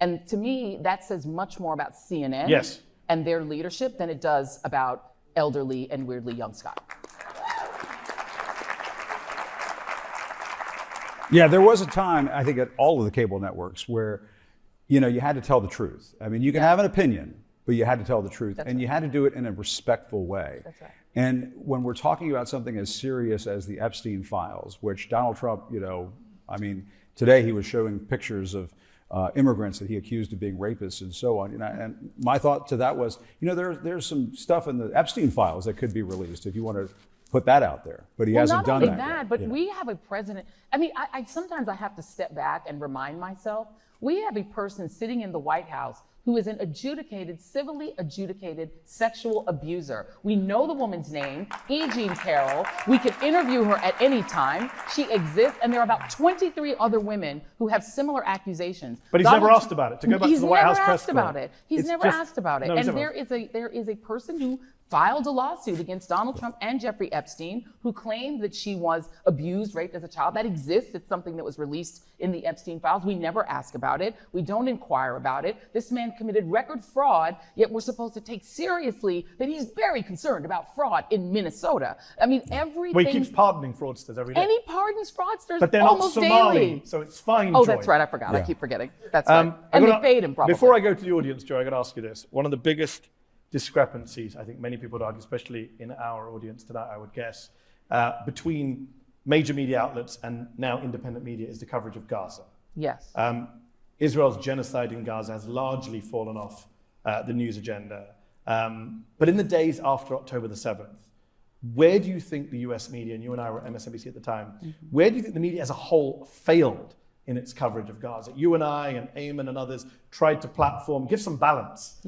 And to me, that says much more about CNN Yes. and their leadership than it does about elderly and weirdly young Scott. Yeah, there was a time, I think, at all of the cable networks where, you know, you had to tell the truth. I mean, you can have an opinion, but you had to tell the truth, and you had to do it in a respectful way. That's right. And when we're talking about something as serious as the Epstein files, which Donald Trump, you know, I mean, today he was showing pictures of immigrants that he accused of being rapists and so on. You know, and my thought to that was, you know, there's some stuff in the Epstein files that could be released if you want to put that out there, but he hasn't done that. Not only that, but we have a president. I mean, I sometimes I have to step back and remind myself, we have a person sitting in the White House who is an civilly adjudicated sexual abuser. We know the woman's name, E. Jean Carroll. We could interview her at any time. She exists, and there are about 23 other women who have similar accusations. But he's never asked about it. To go back to the White House press corps. He's never asked about it. And there is a person who filed a lawsuit against Donald Trump and Jeffrey Epstein, who claimed that she was abused, raped as a child. That exists. It's something that was released in the Epstein files. We never ask about it. We don't inquire about it. This man committed record fraud, yet we're supposed to take seriously that he's very concerned about fraud in Minnesota. I mean, everything. Well, he keeps pardoning fraudsters every day. And he pardons fraudsters but they're not almost Somali, daily. so it's fine. Oh, Joy. that's right. I forgot. Yeah. I keep forgetting. That's right. And they paid him probably. Before I go to the audience, Joy, I got to ask you this. One of the biggest discrepancies, I think many people would argue, especially in our audience tonight, I would guess, between major media outlets and now independent media is the coverage of Gaza. Yes. Israel's genocide in Gaza has largely fallen off the news agenda. But in the days after October the 7th, where do you think the US media, and you and I were at MSNBC at the time, where do you think the media as a whole failed in its coverage of Gaza? You and I and Eamon and others tried to platform, give some balance